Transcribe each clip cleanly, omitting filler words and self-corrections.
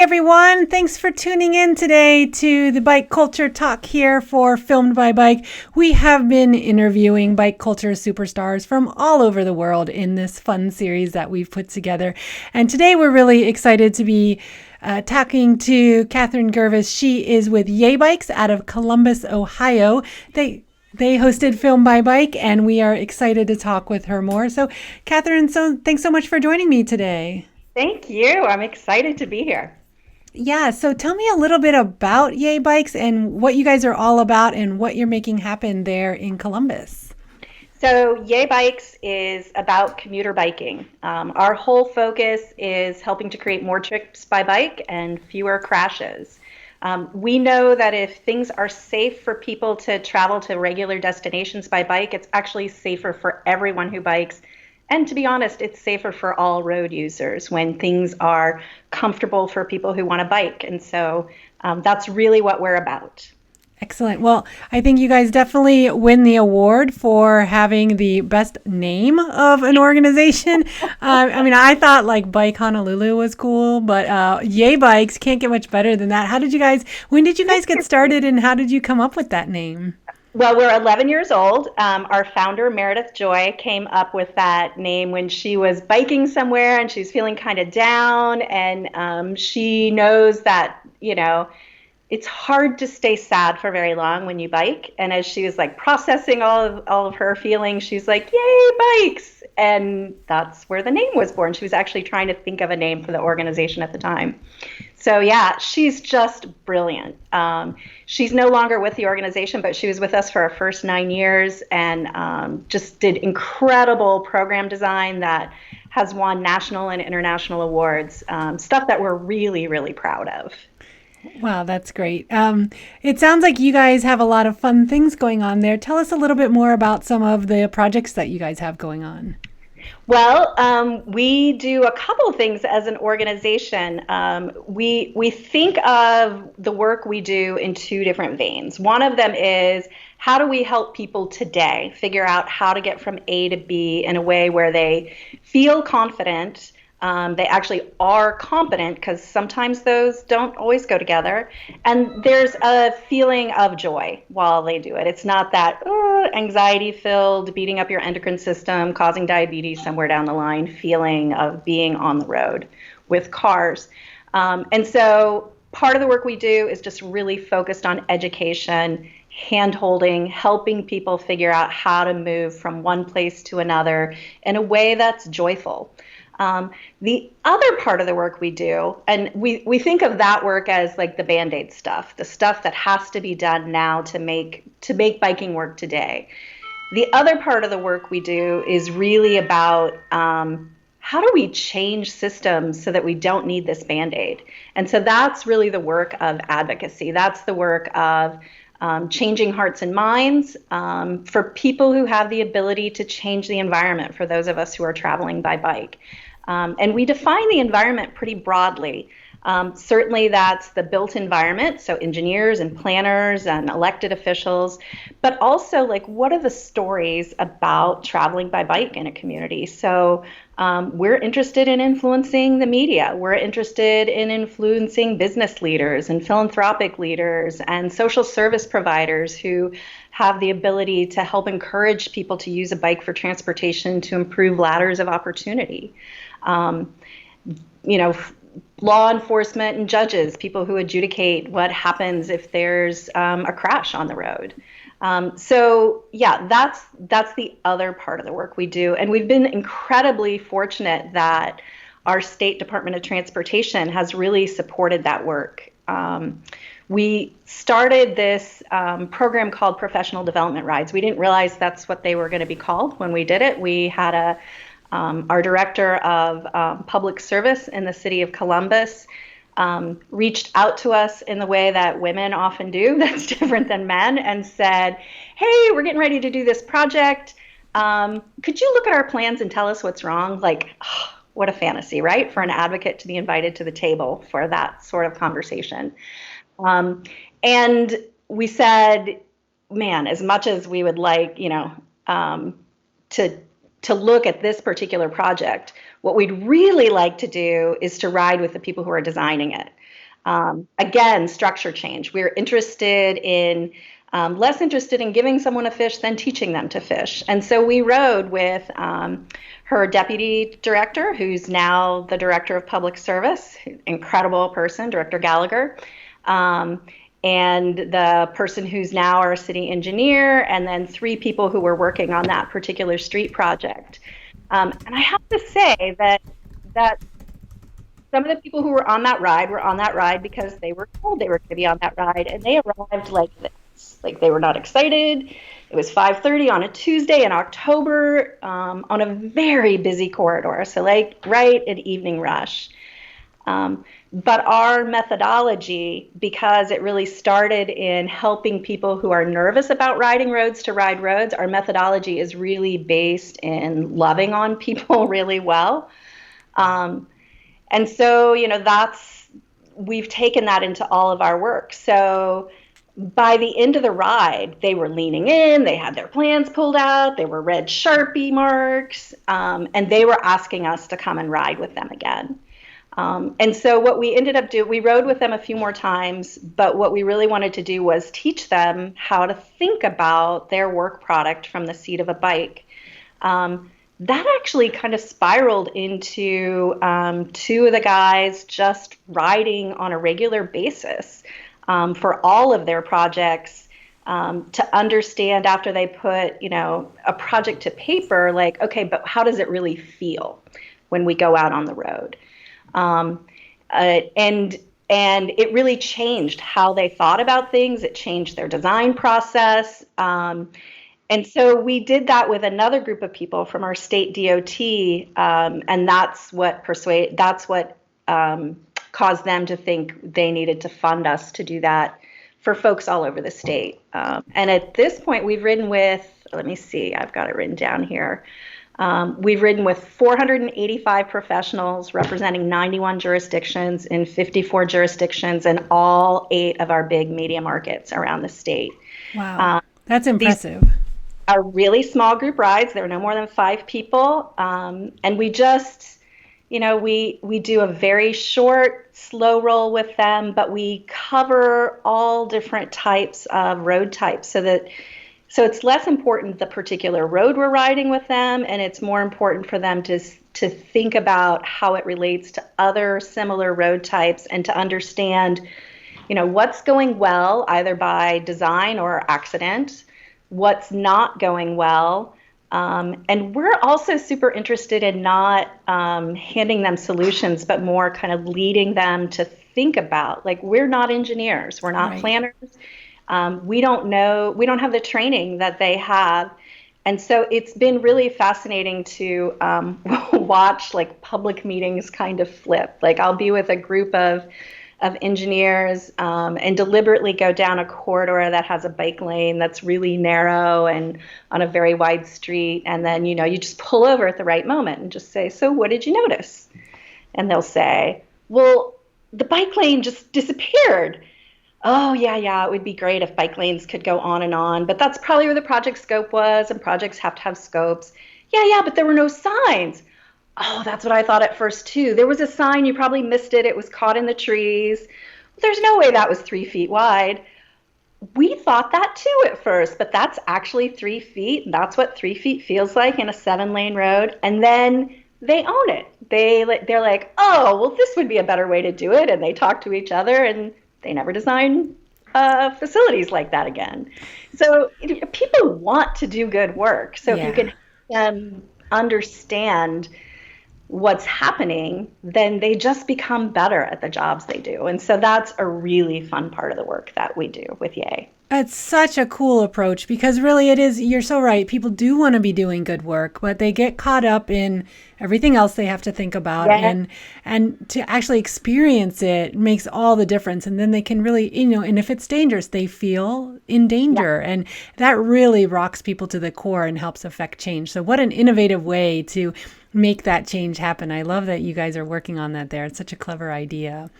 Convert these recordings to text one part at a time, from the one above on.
Everyone, thanks for tuning in today to the Bike Culture Talk here for Filmed by Bike. We have been interviewing bike culture superstars from all over the world in this fun series that we've put together. And today we're really excited to be talking to Catherine Girves. She is with Yay Bikes out of Columbus, Ohio. They hosted Film by Bike, and we are excited to talk with her more. So, Catherine, thanks so much for joining me today. Thank you. I'm excited to be here. Yeah, so tell me a little bit about Yay Bikes and what you guys are all about and what you're making happen there in Columbus. So, Yay Bikes is about commuter biking. Our whole focus is helping to create more trips by bike and fewer crashes. We know that if things are safe for people to travel to regular destinations by bike, it's actually safer for everyone who bikes. And to be honest, it's safer for all road users when things are comfortable for people who want to bike. And so that's really what we're about. Excellent. Well, I think you guys definitely win the award for having the best name of an organization. I thought like Bike Honolulu was cool, but Yay Bikes can't get much better than that. When did you guys get started and how did you come up with that name? Well, we're 11 years old. Our founder, Meredith Joy, came up with that name when she was biking somewhere and she's feeling kind of down. And she knows that, it's hard to stay sad for very long when you bike. And as she was like processing all of her feelings, she's like, "Yay, bikes!" And that's where the name was born. She was actually trying to think of a name for the organization at the time. So yeah, she's just brilliant. She's no longer with the organization, but she was with us for our first 9 years and just did incredible program design that has won national and international awards. Stuff that we're really, really proud of. Wow, that's great. It sounds like you guys have a lot of fun things going on there. Tell us a little bit more about some of the projects that you guys have going on. Well, we do a couple of things as an organization. We think of the work we do in two different veins. One of them is how do we help people today figure out how to get from A to B in a way where they feel confident, they actually are competent, because sometimes those don't always go together. And there's a feeling of joy while they do it. It's not that anxiety filled, beating up your endocrine system, causing diabetes somewhere down the line feeling of being on the road with cars. And so part of the work we do is just really focused on education, hand holding, helping people figure out how to move from one place to another in a way that's joyful. The other part of the work we do, and we think of that work as like the Band-Aid stuff, the stuff that has to be done now to make biking work today. The other part of the work we do is really about how do we change systems so that we don't need this Band-Aid? And so that's really the work of advocacy. That's the work of changing hearts and minds for people who have the ability to change the environment for those of us who are traveling by bike. And we define the environment pretty broadly. Certainly that's the built environment, so engineers and planners and elected officials, but also like what are the stories about traveling by bike in a community? So we're interested in influencing the media. We're interested in influencing business leaders and philanthropic leaders and social service providers who have the ability to help encourage people to use a bike for transportation to improve ladders of opportunity. Um, Law enforcement and judges, people who adjudicate what happens if there's a crash on the road. So yeah, that's the other part of the work we do. And we've been incredibly fortunate that our State Department of Transportation has really supported that work. We started this program called Professional Development Rides. We didn't realize that's what they were going to be called when we did it. We had our director of public service in the city of Columbus reached out to us in the way that women often do, that's different than men, and said, "Hey, we're getting ready to do this project. Could you look at our plans and tell us what's wrong?" Like, oh, what a fantasy, right? For an advocate to be invited to the table for that sort of conversation. And we said, man, as much as we would like, to look at this particular project, what we'd really like to do is to ride with the people who are designing it. Again, structure change. We're interested in less interested in giving someone a fish than teaching them to fish. And so we rode with her deputy director, who's now the director of public service, incredible person, Director Gallagher, um, and the person who's now our city engineer, and then 3 people who were working on that particular street project. And I have to say that some of the people who were on that ride were on that ride because they were told they were going to be on that ride, and they arrived like this, like they were not excited. It was 5:30 on a Tuesday in October, on a very busy corridor, so like right at evening rush. But our methodology, because it really started in helping people who are nervous about riding roads to ride roads, our methodology is really based in loving on people really well. Um, and so, we've taken that into all of our work. So by the end of the ride, they were leaning in, they had their plans pulled out, they were red Sharpie marks, and they were asking us to come and ride with them again. And so what we ended up doing, we rode with them a few more times, but what we really wanted to do was teach them how to think about their work product from the seat of a bike. That actually kind of spiraled into 2 of the guys just riding on a regular basis for all of their projects, to understand after they put, a project to paper, like, okay, but how does it really feel when we go out on the road? Um, and it really changed how they thought about things. It changed their design process. And so we did that with another group of people from our state DOT, and that's what caused them to think they needed to fund us to do that for folks all over the state. And at this point, we've ridden with, let me see, I've got it written down here. We've ridden with 485 professionals representing 91 jurisdictions in 54 jurisdictions in all 8 of our big media markets around the state. Wow, that's impressive. These are really small group rides. There are no more than 5 people. And we just, we do a very short, slow roll with them, but we cover all different types of road types so it's less important the particular road we're riding with them, and it's more important for them to think about how it relates to other similar road types and to understand, what's going well either by design or accident, what's not going well. And we're also super interested in not handing them solutions, but more kind of leading them to think about, like, we're not engineers, we're not planners. We don't have the training that they have. And so it's been really fascinating to watch like public meetings kind of flip. Like I'll be with a group of engineers and deliberately go down a corridor that has a bike lane that's really narrow and on a very wide street. And then, you just pull over at the right moment and just say, so what did you notice? And they'll say, well, the bike lane just disappeared. Oh, yeah, it would be great if bike lanes could go on and on, but that's probably where the project scope was, and projects have to have scopes. Yeah, but there were no signs. Oh, that's what I thought at first, too. There was a sign, you probably missed it. It was caught in the trees. Well, there's no way that was 3 feet wide. We thought that, too, at first, but that's actually 3 feet. And that's what 3 feet feels like in a 7-lane road. And then they own it. They're like, oh, well, this would be a better way to do it. And they talk to each other, and they never design facilities like that again. So people want to do good work. So if you can help them understand what's happening, then they just become better at the jobs they do. And so that's a really fun part of the work that we do with Yay. It's such a cool approach because really it is, you're so right. People do want to be doing good work, but they get caught up in everything else they have to think about. And to actually experience it makes all the difference. And then they can really, and if it's dangerous, they feel in danger. And that really rocks people to the core and helps affect change. So what an innovative way to make that change happen. I love that you guys are working on that there. It's such a clever idea.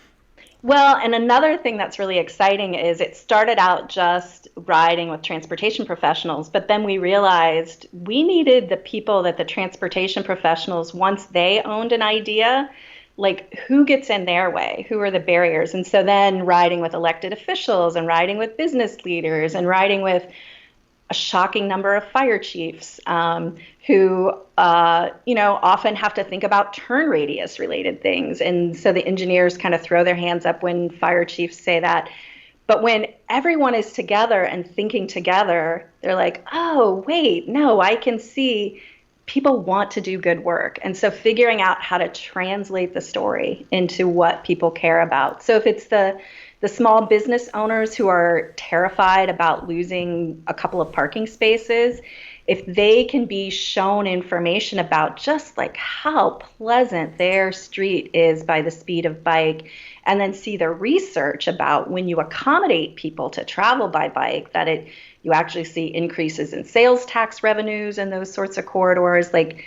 Well, and another thing that's really exciting is it started out just riding with transportation professionals, but then we realized we needed the people that the transportation professionals, once they owned an idea, like who gets in their way? Who are the barriers? And so then riding with elected officials and riding with business leaders and riding with a shocking number of fire chiefs who, often have to think about turn radius related things. And so the engineers kind of throw their hands up when fire chiefs say that. But when everyone is together and thinking together, they're like, oh, wait, no, I can see people want to do good work. And so figuring out how to translate the story into what people care about. So if it's the small business owners who are terrified about losing a couple of parking spaces, if they can be shown information about just like how pleasant their street is by the speed of bike, and then see the research about when you accommodate people to travel by bike, that you actually see increases in sales tax revenues and those sorts of corridors. Like,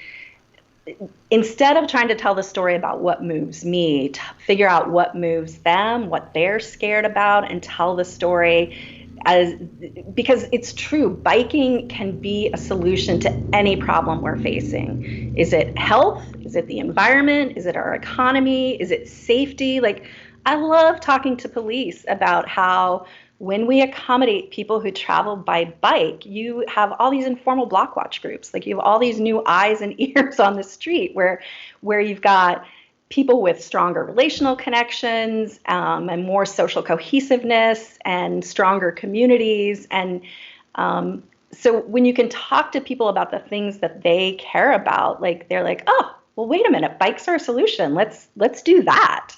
instead of trying to tell the story about what moves me, figure out what moves them, what they're scared about, and tell the story because it's true, biking can be a solution to any problem we're facing. Is it health? Is it the environment? Is it our economy? Is it safety? Like, I love talking to police about how when we accommodate people who travel by bike, you have all these informal block watch groups. Like, you have all these new eyes and ears on the street where you've got people with stronger relational connections and more social cohesiveness and stronger communities. And so when you can talk to people about the things that they care about, like, they're like, oh, well, wait a minute, bikes are a solution. Let's do that.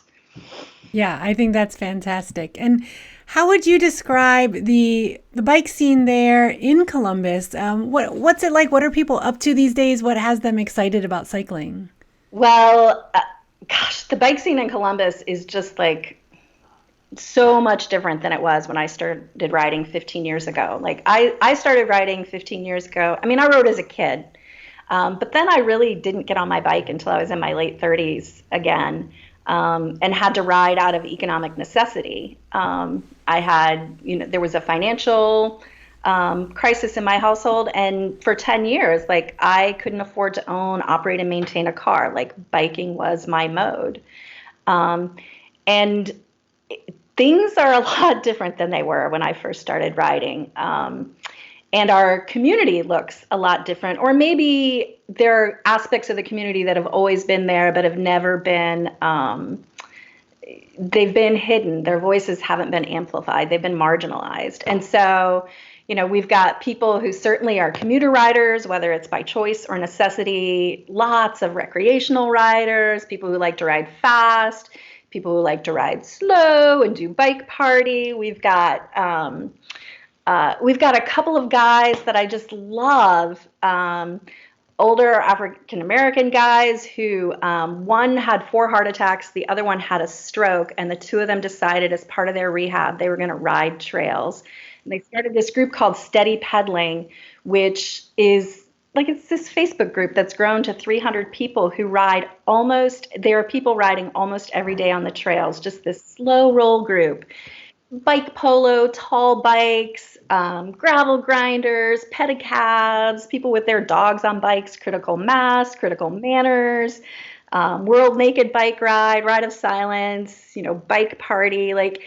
Yeah, I think that's fantastic. And how would you describe the bike scene there in Columbus? What's it like? What are people up to these days? What has them excited about cycling? Well, gosh, the bike scene in Columbus is just like so much different than it was when I started riding 15 years ago. Like, I started riding 15 years ago. I mean, I rode as a kid, but then I really didn't get on my bike until I was in my late 30s again, and had to ride out of economic necessity. I had, there was a financial crisis in my household, and for 10 years, like, I couldn't afford to own, operate, and maintain a car. Like, biking was my mode. And things are a lot different than they were when I first started riding. And our community looks a lot different, or maybe there are aspects of the community that have always been there but have never been, they've been hidden. Their voices haven't been amplified. They've been marginalized. And so, we've got people who certainly are commuter riders, whether it's by choice or necessity, lots of recreational riders, people who like to ride fast, people who like to ride slow and do bike party. We've got a couple of guys that I just love, older African American guys who, one had 4 heart attacks, the other one had a stroke, and the two of them decided as part of their rehab they were going to ride trails. And they started this group called Steady Pedaling, which is like, it's this Facebook group that's grown to 300 people who there are people riding almost every day on the trails, just this slow roll group. Bike polo, tall bikes, gravel grinders, pedicabs, people with their dogs on bikes, critical mass, critical manners, world naked bike ride of silence, bike party, like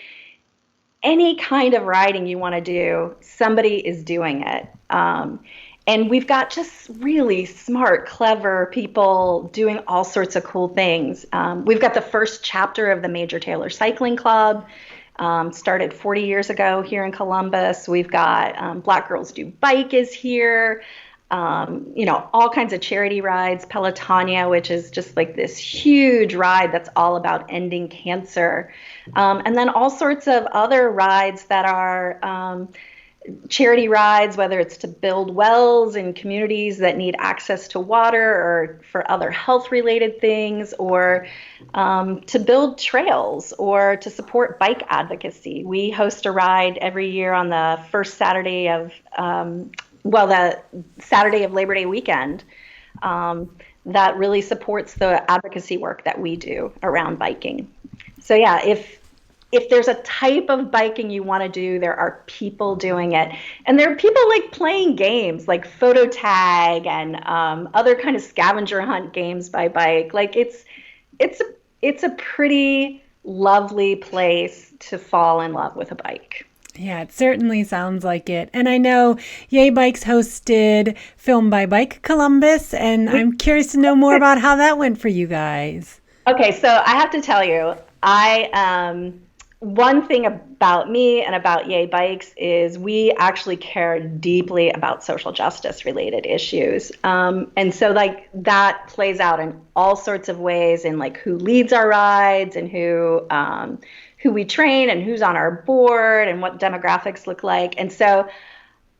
any kind of riding you want to do, somebody is doing it. And we've got just really smart, clever people doing all sorts of cool things. We've got the first chapter of the Major Taylor Cycling Club. Started 40 years ago here in Columbus. We've got Black Girls Do Bike is here. All kinds of charity rides. Pelotonia, which is just like this huge ride that's all about ending cancer. And then all sorts of other rides that are charity rides, whether it's to build wells in communities that need access to water or for other health related things, or to build trails or to support bike advocacy. We host a ride every year on the first Saturday of, the Saturday of Labor Day weekend, that really supports the advocacy work that we do around biking. So yeah, if there's a type of biking you want to do, there are people doing it. And there are people like playing games like photo tag and other kind of scavenger hunt games by bike. Like, it's it's a pretty lovely place to fall in love with a bike. Yeah, it certainly sounds like it. And I know Yay Bikes hosted Film by Bike Columbus, and I'm curious to know more about how that went for you guys. Okay, so I have to tell you, I one thing about me and about Yay Bikes is we actually care deeply about social justice related issues, and so like that plays out in all sorts of ways in like who leads our rides and who we train and who's on our board and what demographics look like, and so.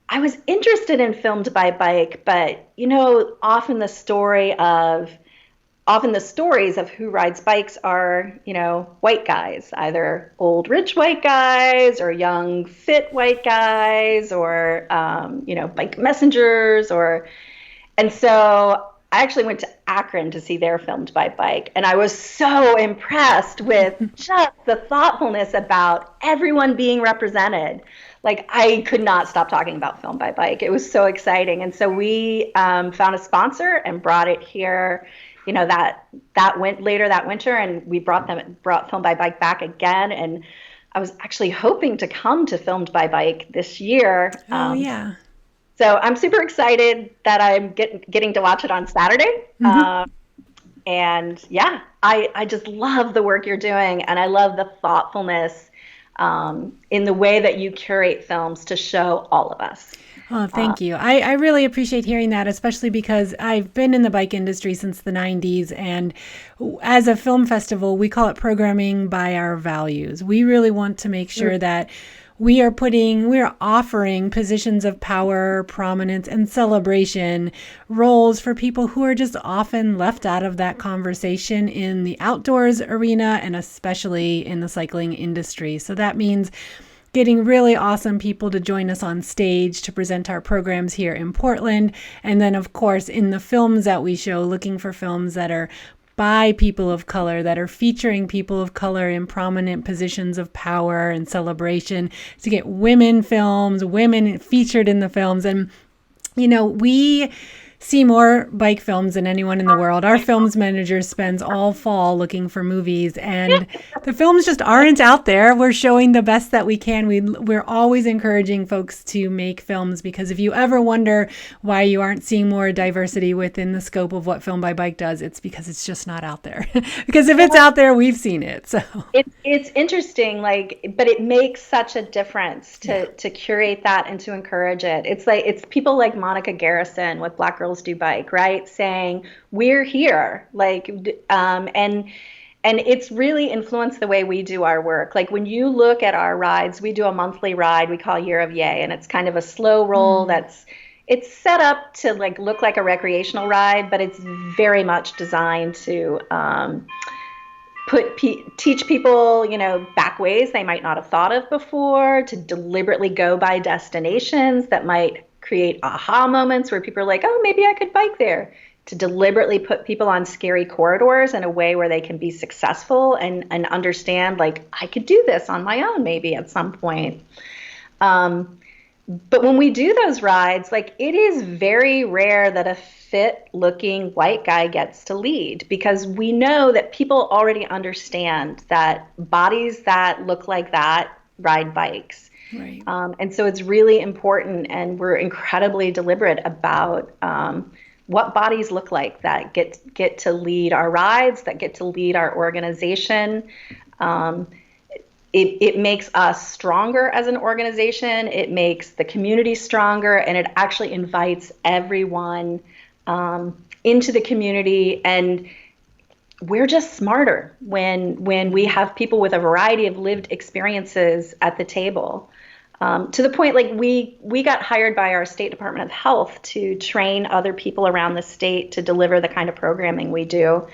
I was interested in Filmed by Bike, but often the stories of who rides bikes are, white guys, either old rich white guys or young fit white guys or, bike messengers and so I actually went to Akron to see their Filmed by Bike, and I was so impressed with just the thoughtfulness about everyone being represented. Like I could not stop talking about Filmed by Bike. It was so exciting, and so we found a sponsor and brought it here. That went later that winter, and we brought Filmed by Bike back again, and I was actually hoping to come to Filmed by Bike this year. Oh, yeah. So I'm super excited that I'm getting to watch it on Saturday. And yeah, I just love the work you're doing, and I love the thoughtfulness in the way that you curate films to show all of us. Oh, thank you. I really appreciate hearing that, especially because I've been in the bike industry since the 90s. And as a film festival, we call it programming by our values. We really want to make sure that we are offering positions of power, prominence, and celebration roles for people who are just often left out of that conversation in the outdoors arena and especially in the cycling industry. So that means getting really awesome people to join us on stage to present our programs here in Portland. And then, of course, in the films that we show, looking for films that are by people of color, that are featuring people of color in prominent positions of power and celebration, to get women featured in the films. And, we see more bike films than anyone in the world. Our films manager spends all fall looking for movies, and the films just aren't out there. We're showing the best that we can. We're always encouraging folks to make films, because if you ever wonder why you aren't seeing more diversity within the scope of what Film by Bike does, it's because it's just not out there. Because if it's out there, we've seen it. So it's interesting, but it makes such a difference to curate that and to encourage it. It's people like Monica Garrison with Black Girls Do Bike, right? Saying we're here, and it's really influenced the way we do our work. Like when you look at our rides, we do a monthly ride we call Year of Yay, and it's kind of a slow roll it's set up to look like a recreational ride, but it's very much designed to teach people, back ways they might not have thought of before, to deliberately go by destinations that might create aha moments where people are like, oh, maybe I could bike there, to deliberately put people on scary corridors in a way where they can be successful and understand, I could do this on my own maybe at some point. But when we do those rides, it is very rare that a fit looking white guy gets to lead, because we know that people already understand that bodies that look like that ride bikes. right. And so it's really important, and we're incredibly deliberate about what bodies look like that get to lead our rides, that get to lead our organization. It makes us stronger as an organization. It makes the community stronger, and it actually invites everyone into the community. And we're just smarter when we have people with a variety of lived experiences at the table. To the point, we got hired by our state Department of Health to train other people around the state to deliver the kind of programming we do.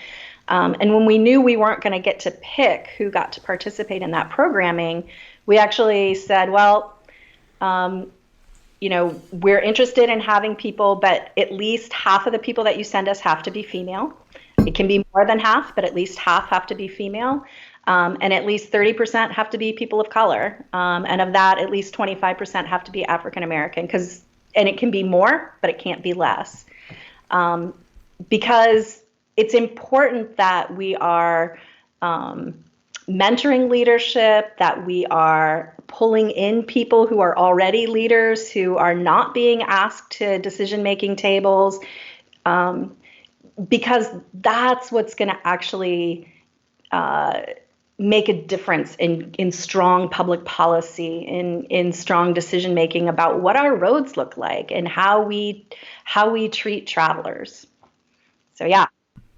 And when we knew we weren't going to get to pick who got to participate in that programming, we actually said, well, we're interested in having people, but at least half of the people that you send us have to be female. It can be more than half, but at least half have to be female. And at least 30% have to be people of color. And of that, at least 25% have to be African American, and it can be more, but it can't be less. Because it's important that we are mentoring leadership, that we are pulling in people who are already leaders, who are not being asked to decision-making tables, because that's what's going to actually make a difference in strong public policy, in strong decision making about what our roads look like and how we treat travelers. So yeah.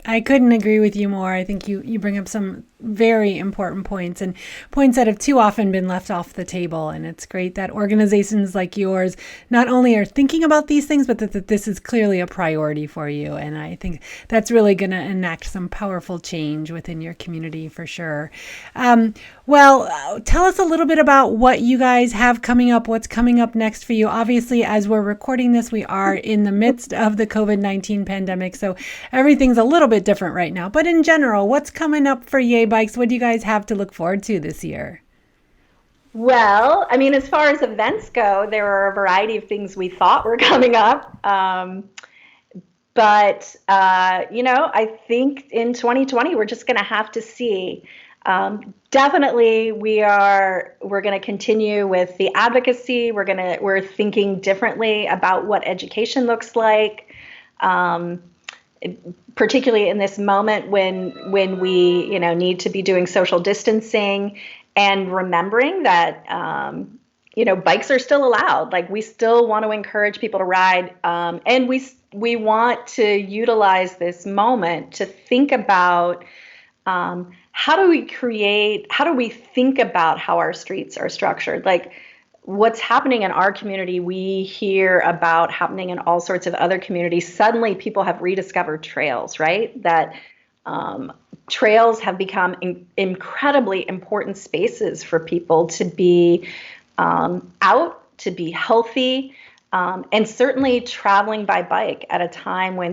I couldn't agree with you more. I think you bring up some very important points, and points that have too often been left off the table. And it's great that organizations like yours not only are thinking about these things, but that this is clearly a priority for you. And I think that's really going to enact some powerful change within your community for sure. Tell us a little bit about what you guys have coming up, what's coming up next for you. Obviously, as we're recording this, we are in the midst of the COVID-19 pandemic, so everything's a little bit different right now. But in general, what's coming up for Yay Bikes? What do you guys have to look forward to this year? Well, I mean, as far as events go, there are a variety of things we thought were coming up. I think in 2020, we're just going to have to see. Definitely, we're going to continue with the advocacy. We're thinking differently about what education looks like, particularly in this moment when we need to be doing social distancing, and remembering that bikes are still allowed. Like, we still want to encourage people to ride, and we want to utilize this moment to think about how do we think about how our streets are structured? Like, what's happening in our community, we hear about happening in all sorts of other communities. Suddenly people have rediscovered trails, right? That trails have become incredibly important spaces for people to be out, to be healthy, and certainly traveling by bike at a time when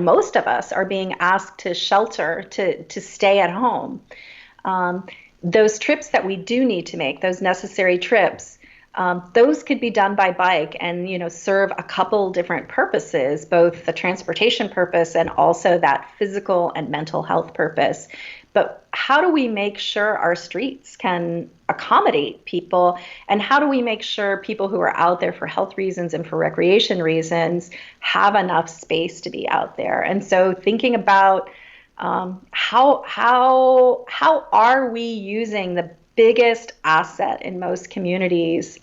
most of us are being asked to shelter, to stay at home. Those trips that we do need to make, those necessary trips, those could be done by bike and, serve a couple different purposes, both the transportation purpose and also that physical and mental health purpose. But how do we make sure our streets can accommodate people? And how do we make sure people who are out there for health reasons and for recreation reasons have enough space to be out there? And so thinking about how are we using the biggest asset in most communities,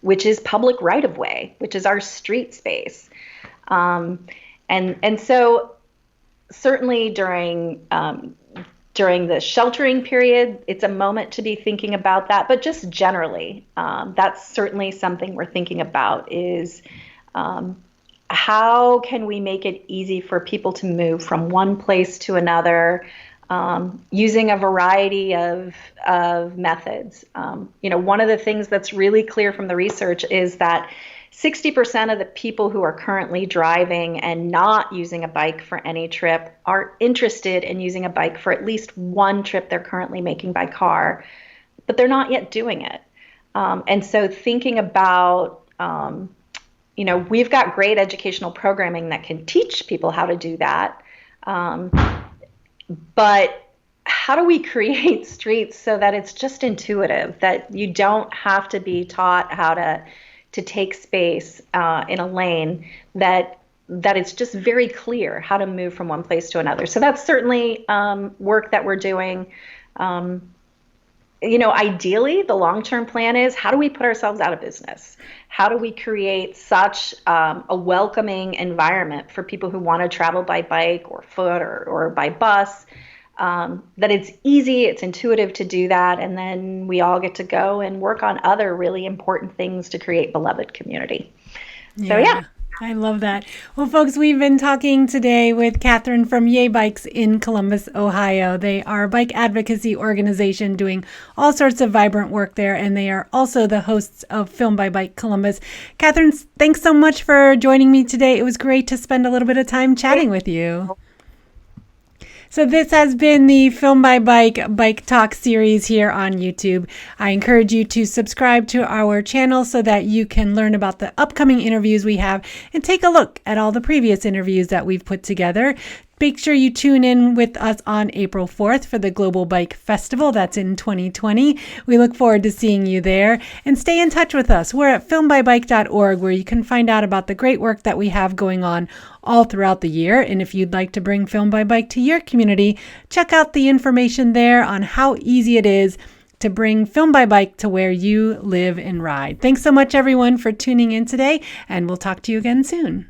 which is public right-of-way, which is our street space. And so certainly during the sheltering period, it's a moment to be thinking about that. But just generally, that's certainly something we're thinking about is how can we make it easy for people to move from one place to another, using a variety of methods. One of the things that's really clear from the research is that 60% of the people who are currently driving and not using a bike for any trip are interested in using a bike for at least one trip they're currently making by car, but they're not yet doing it. And so thinking about, we've got great educational programming that can teach people how to do that. But how do we create streets so that it's just intuitive, that you don't have to be taught how to take space in a lane, that it's just very clear how to move from one place to another. So that's certainly work that we're doing. Ideally, the long-term plan is, how do we put ourselves out of business? How do we create such a welcoming environment for people who want to travel by bike or foot or by bus, that it's easy, it's intuitive to do that, and then we all get to go and work on other really important things to create beloved community. So yeah. I love that. Well, folks, we've been talking today with Catherine from Yay Bikes in Columbus, Ohio. They are a bike advocacy organization doing all sorts of vibrant work there, and they are also the hosts of Film by Bike Columbus. Catherine, thanks so much for joining me today. It was great to spend a little bit of time chatting with you. So this has been the Film by Bike Talk series here on YouTube. I encourage you to subscribe to our channel so that you can learn about the upcoming interviews we have and take a look at all the previous interviews that we've put together. Make sure you tune in with us on April 4th for the Global Bike Festival. That's in 2020. We look forward to seeing you there. And stay in touch with us. We're at filmbybike.org, where you can find out about the great work that we have going on all throughout the year. And if you'd like to bring Film by Bike to your community, check out the information there on how easy it is to bring Film by Bike to where you live and ride. Thanks so much, everyone, for tuning in today, and we'll talk to you again soon.